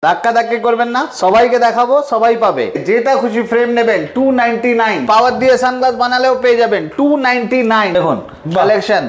ধাক্কা ধাক্কি করবেন না, সবাইকে দেখাবো, সবাই পাবে। যেটা খুশি ফ্রেম নেবেন 299, পাওয়ার দিয়ে সানগ্লাস বানালেও পেয়ে যাবেন 299। দেখুন কালেকশন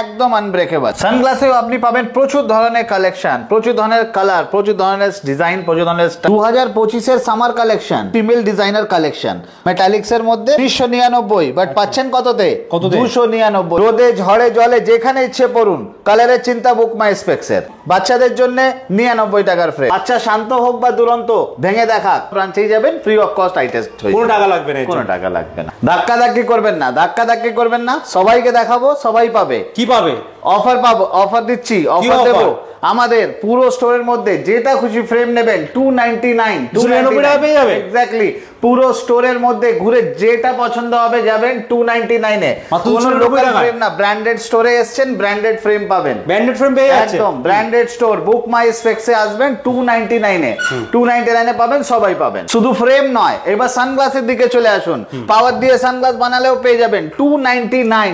একদম আনব্রেকেবল। সানগ্লাসেও আপনি পাবেন প্রচুর ধরনের কালেকশন, প্রচুর ধরনের কালার, প্রচুর ধরনের ডিজাইন, প্রচুর ধরনের 2025 summer collection, female designer collection, metallics এর মধ্যে 399, বাট পাচ্ছেন কততে? 299। রোদে ঝড়ে জলে যেখানে ইচ্ছে পড়ুন, কালারের চিন্তা বুক মাই স্পেক্স এর। বাচ্চাদের জন্য 99 টাকার ফ্রেম। বাচ্চা শান্ত হোক বা দুরন্ত, ভেঙে দেখা ব্রাঞ্চেই যাবেন, free of cost I test, কোনো টাকা লাগবে না, কোনো টাকা লাগবে না। ধাক্কা ধাক্কি করবেন না, ধাক্কা ধাক্কি করবেন না, সবাইকে দেখাবো, সবাই পাবে। কি পাবে? অফার পাবো, অফার দিচ্ছি, অফার দেবো। আমাদের পুরো স্টোরের মধ্যে যেটা খুশি ফ্রেম নেবেন 299 টাকা পেয়ে যাবে। এক্স্যাক্টলি, পুরো স্টোরের মধ্যে ঘুরে যেটা পছন্দ হবে যাবেন 299 এ। কোনো লোকাল ফ্রেম না, ব্র্যান্ডেড স্টোরে এসেছেন, ব্র্যান্ডেড ফ্রেম পাবেন, ব্র্যান্ডেড ফ্রেম পেয়ে যাচ্ছেন। একদম ব্র্যান্ডেড স্টোর বুক মাই স্পেক্স এ আসবেন 299 এ, 299 এ পাবেন, সবাই পাবেন। শুধু ফ্রেম নয়, এবার সানগ্লাসের দিকে চলে আসুন। পাওয়ার দিয়ে সানগ্লাস বানালেও পেয়ে যাবেন 299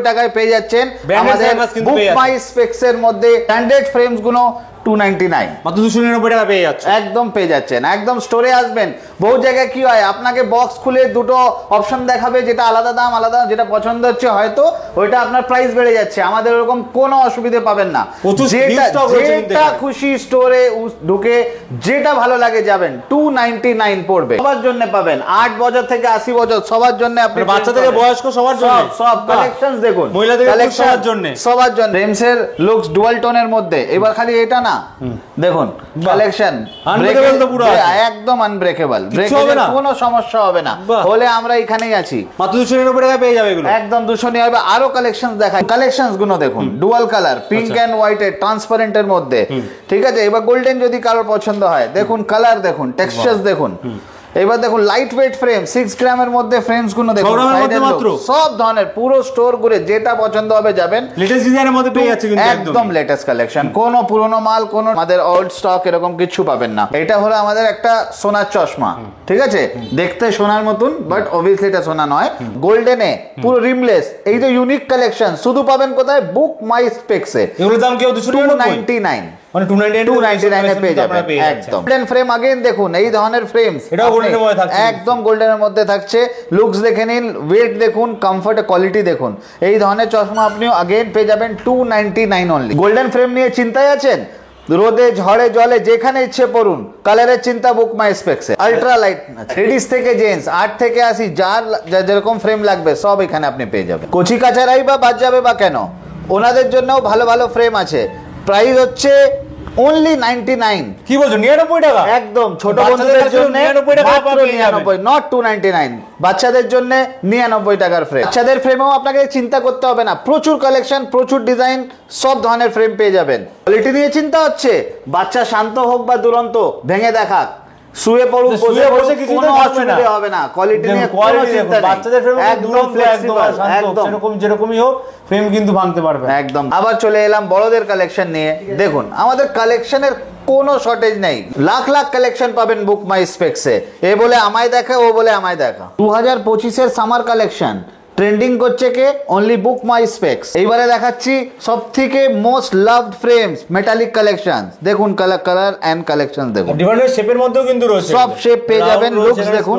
টাকায় পেয়ে যাচ্ছেন। আমাদের বুক মাই স্পেক্স এর মধ্যে ব্র্যান্ডেড ফ্রেমস গুলো 299, মাত্র 299 টাকা পেয়ে যাচ্ছে। একদম পেয়ে যাচ্ছেন, একদম স্টোরে আসবেন। বহু জায়গায় কি হয়, আপনাকে বক্স খুলে দুটো অপশন দেখাবে, যেটা আলাদা দাম, আলাদা যেটা পছন্দ হচ্ছে হয়তো ওইটা আপনার প্রাইস বেড়ে যাচ্ছে। আমাদের এরকম কোনো অসুবিধা পাবেন না, যেটা খুশি স্টোরে ঢুকে যেটা ভালো লাগে যাবেন 299 পড়বে। সবার জন্য পাবেন, 8 বছর থেকে 80 বছর সবার জন্য, আপনি বাচ্চা থেকে বয়স্ক সবার জন্য সব কালেকশনস দেখুন, মহিলাদের কালেকশন জন্য, সবার জন্য। রেমসের লুকস ডুয়াল টোনের মধ্যে, এবার খালি এটা না, দেখুন কালেকশন একদম আনব্রেকেবল, কোনো সমস্যা হবে না, হলে আমরা এখানেই আছি। মাত্র 299 টাকা পেয়ে যাবে এগুলো, একদম 299। আরো কালেকশন দেখাই, কালেকশনস গুলো দেখুন, dual colour, pink and white এর, ট্রান্সপারেন্ট এর মধ্যে, ঠিক আছে। এবার গোল্ডেন যদি কারোর পছন্দ হয়, দেখুন কালার দেখুন, টেক্সচার্স দেখুন। এবার দেখুন লাইট ওয়েট ফ্রেম, 6 গ্রামের মধ্যে ফ্রেমস গুলো দেখুন, সব ধরনের, পুরো স্টোর ঘুরে যেটা পছন্দ হবে যাবেন। লেটেস্ট ডিজাইনের মধ্যে পেয়ে যাচ্ছে কিন্তু একদম লেটেস্ট কালেকশন, কোনো পুরনো মাল, কোনো আমাদের ওল্ড স্টক এরকম কিছু পাবেন না। এটা হলো আমাদের একটা সোনার চশমা, ঠিক আছে, দেখতে সোনার মতন, বাট অবভিয়াসলি এটা সোনা নয়। গোল্ডেনে পুরো রিমলেস, এই যে ইউনিক কালেকশন শুধু পাবেন কোথায়? বুক মাই স্পেক্স এ। এগুলোর দাম কেউ 299, মানে 299 এ পেয়ে যাবেন একদম। গোল্ডেন ফ্রেম अगेन দেখুন, এই ধরনের ফ্রেমস এটাও গোল্ডেনের মধ্যে থাকছে, একদম গোল্ডেনের মধ্যে থাকছে। লুকস দেখে নিন, ওয়েট দেখুন, কমফর্ট, কোয়ালিটি দেখুন। এই ধরনের চশমা আপনিও अगेन পেয়ে যাবেন 299 অনলি। গোল্ডেন ফ্রেম নিয়ে চিন্তায় আছেন? রোদে ঝড়ে জলে যেখানে ইচ্ছে পড়ুন, কালারের চিন্তা বুক মাই স্পেক্স এ। আলট্রা লাইট, লেডিস থেকে জেন্টস, 8 থেকে 80, যার যেরকম ফ্রেম লাগবে সব এখানে আপনি পেয়ে যাবেন। কচি কাচারাই বা বাদ যাবে বা কেন, ওনাদের জন্যও ভালো ভালো ফ্রেম আছে। প্রাইস হচ্ছে only 99। কি বলছো, 99 টাকা? একদম ছোট বন্ধুদের জন্য 99, নট 299। বাচ্চাদের জন্য 99 টাকার ফ্রেম। বাচ্চাদের ফ্রেমেও আপনাকে চিন্তা করতে হবে না, প্রচুর কালেকশন, প্রচুর ডিজাইন, সব ধরনের ফ্রেম পেয়ে যাবেন। কোয়ালিটি নিয়ে চিন্তা হচ্ছে, বাচ্চা শান্ত হোক বা দুরন্ত, ভেঙে দেখাক, শুয়ে পড়ুক, বসে কোনো অসুবিধা হবে না। কোয়ালিটি নিয়ে কোনো চিন্তা নেই, বাচ্চাদের ফ্রেম একদম ফ্লেক্সিবল, একদম যেরকমই হোক ফ্রেম কিন্তু ভাঙতে পারবে একদম। আবার চলে এলাম বড়দের কালেকশন নিয়ে। দেখুন আমাদের কালেকশনের কোনো শর্টেজ নেই, লাখ লাখ কালেকশন পাবেন বুক মাই স্পেক্স এ। এ বলে আমায় দেখা, ও বলে আমায় দেখা। 2025 এর সামার কালেকশন ট্রেন্ডিং করছে কে? অনলি বুক মাই স্পেক্স। এইবারে দেখাচ্ছি সব থেকে most loved frames, metallic collections. দেখুন কালার এন্ড কালেকশন দেখুন, ডিফারেন্ট শেপের মধ্যেও কিন্তু রয়েছে, সব শেপ পেয়ে যাবেন। লুকস দেখুন,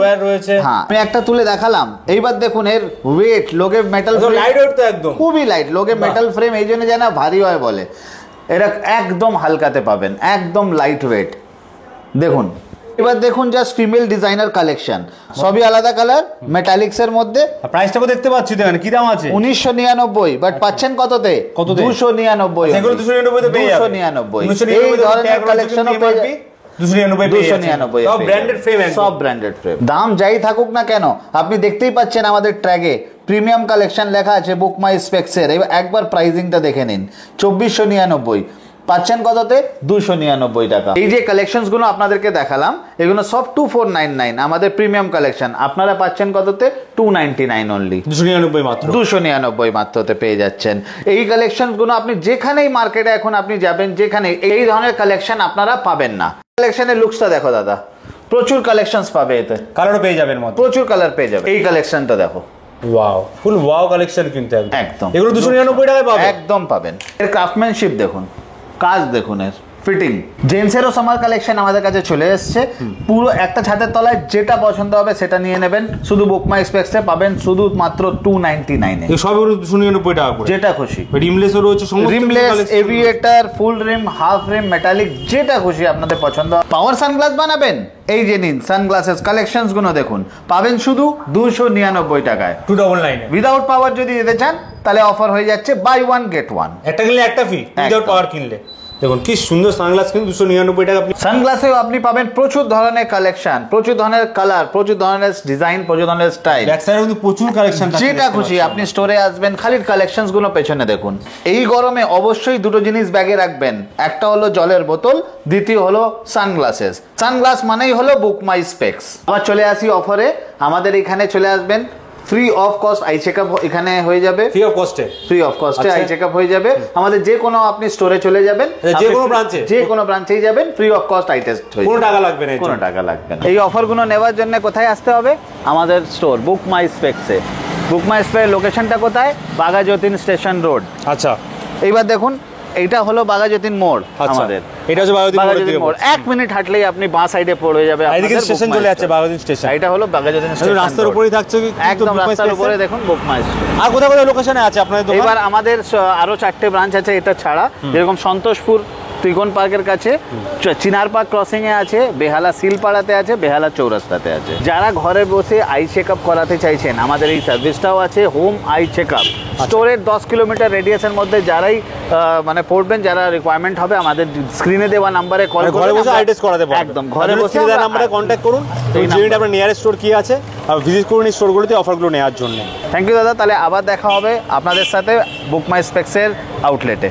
হ্যাঁ আমি একটা তুলে দেখালাম। এইবার দেখুন এর ওয়েট, লোকে মেটাল ফ্রেম, লাইট ওয়েট তো একদম খুবই লাইট। লোকে মেটাল ফ্রেম এই জন্য জানা ভারী হয় বলে, এরা একদম হালকাতে পাবেন, একদম লাইট ওয়েট। দেখুন এবার দেখুন জাস্ট ফিমেল ডিজাইনার কালেকশন, সবই আলাদা কালার, মেটালিক্স এর মধ্যে। প্রাইসটাও দেখতে পাচ্ছি, দেখেন কি দাম আছে, 1999, বাট পাচ্ছেন কততে? 299। এগুলো 299 তে পেয়ে যাবেন, 299। এই ধরনের কালেকশনও পেয়ে যাবেন 299। সব ব্র্যান্ডেড ফ্রেম, সব ব্র্যান্ডেড ফ্রেম। দাম যাই থাকুক না কেন, আপনি দেখতেই পাচ্ছেন আমাদের ট্র্যাগে প্রিমিয়াম কালেকশন লেখা আছে বুক মাই স্পেক্স এর। একবার প্রাইসিংটা দেখে নিন, 2499 পাচ্ছেন কততে? 299 টাকা। এই যে কালেকশনস গুলো আপনাদেরকে দেখালাম, এগুলো সব 2499 আমাদের প্রিমিয়াম কালেকশন। আপনারা পাচ্ছেন কততে? 299 অনলি, 299 মাত্র, 299 মাত্রতে পেয়ে যাচ্ছেন। এই কালেকশন গুলো আপনি যেখানেই মার্কেটে এখন আপনি যাবেন, যেখানে এই ধরনের কালেকশন আপনারা পাবেন না। কালেকশনের লুকসটা দেখো দাদা, প্রচুর কালেকশনস পাবে এতে, কালারও পেয়ে যাবেন, প্রচুর কালার পেয়ে যাবে। এই কালেকশনটা দেখো, ওয়াও, ফুল ওয়াও কালেকশন কিন্তু একদম। এগুলো 299 টাকায় পাবেন, একদম পাবেন। এর ক্রাফটম্যানশিপ দেখুন, কাজ দেখুন এর ফিটিং। জেন্টসেরও সামার কালেকশন আমাদের কাছে চলে এসেছে, পুরো একটা ছাদের তলায় যেটা পছন্দ হবে সেটা নিয়ে নেবেন। শুধু বুক মাই স্পেক্সে পাবেন শুধু মাত্র 299 এ, সব 299 টাকা করে, যেটা খুশি। রিমলেসও রয়েছে, সমস্ত রিমলেস, এভিয়েটর, ফুল রিম, হাফ রিম, মেটালিক, যেটা খুশি আপনাদের পছন্দ। পাওয়ার সানগ্লাস বানাবেন, এই যে নিন সানগ্লাসেস কালেকশনস গুলো দেখুন, পাবেন শুধু 299 টাকায় 299 এ। উইদাউট পাওয়ার যদি যেতে চান তাহলে অফার হয়ে যাচ্ছে বাই ওয়ান গেট ওয়ান, একটা কিনলে একটা ফ্রি উইদাউট পাওয়ার কিনলে। দেখুন কি সুন্দর সানগ্লাস, কিন্তু 299 টাকা। সানগ্লাসেও আপনি পাবেন প্রচুর ধরনের কালেকশন, প্রচুর ধরনের কালার, প্রচুর ধরনের ডিজাইন, প্রচুর ধরনের স্টাইল। ব্যাক সাইডে কিন্তু প্রচুর কালেকশন, যেটা খুশি আপনি স্টোরে আসবেন, খালি কালেকশনস গুলো পেছনে দেখুন। এই গরমে অবশ্যই দুটো জিনিস ব্যাগে রাখবেন, একটা হলো জলের বোতল, দ্বিতীয় হলো সানগ্লাসেস। সানগ্লাস মানেই হলো বুক মাই স্পেক্স। আবার চলে আসি অফারে, আমাদের এখানে চলে আসবেন, free of cost I checkup এখানে হয়ে যাবে, ফ্রি অফ কস্টে আই চেকআপ হয়ে যাবে। আমাদের যে কোনো আপনি স্টোরে চলে যাবেন, যে কোনো ব্রাঞ্চেই যাবেন, free of cost I test হয়ে যাবে, কোনো টাকা লাগবে না, কোনো টাকা লাগবে না। এই অফারগুলো নেওয়ার জন্য কোথায় আসতে হবে? আমাদের স্টোর বুক মাই স্পেক্সে। বুক মাই স্পেক্স লোকেশনটা কোথায়? Baghajatin station road. আচ্ছা, এইবার দেখুন এইটা হলো বাঘাযতীন মোড়, আমাদের এটা হচ্ছে বাঘাযতীন মোড়। 1 মিনিট হাঁটলেই আপনি বাঁ সাইডে পড়ে যাবে, এদিকে স্টেশন চলে যাচ্ছে, বাঘাযতীন স্টেশন। এটা হলো বাঘাযতীন স্টেশন, রাস্তার উপরেই থাকছে, একদম রাস্তার উপরে দেখুন বুক মাই স্পেক্স। আর কোথায় কোথায় লোকেশনে আছে আপনাদের দোকান? এবার আমাদের আরো 4টে ব্রাঞ্চ আছে এটা ছাড়া, যেরকম সন্তোষপুর ত্রিকোণ পার্কের কাছে, চিনার পার্ক ক্রসিং এ আছে, বেহালা সিলপাড়াতে আছে, বেহালা চৌরাস্তাতে আছে। যারা ঘরে বসে আই চেকআপ করাতে চাইছেন, আমাদের এই সার্ভিসটাও আছে, হোম আই চেকআপ। স্টোরের 10 কিলোমিটার রেডিয়াসের মধ্যে যারাই মানে পড়বেন, যারা রিকোয়ারমেন্ট হবে, আমাদের স্ক্রিনে দেওয়া নাম্বারে কল করে ঘরে বসে আই টেস্ট করাতে পারবেন। একদম ঘরে বসে দেওয়া নাম্বারে কন্ট্যাক্ট করুন, জেনে আপনার নিয়ারেস্ট স্টোর কি আছে, আর ভিজিট করুন এই স্টোরগুলোতে অফারগুলো নেওয়ার জন্য। থ্যাংক ইউ দাদা, তাহলে আবার দেখা হবে আপনাদের সাথে বুক মাই স্পেক্সের আউটলেটে।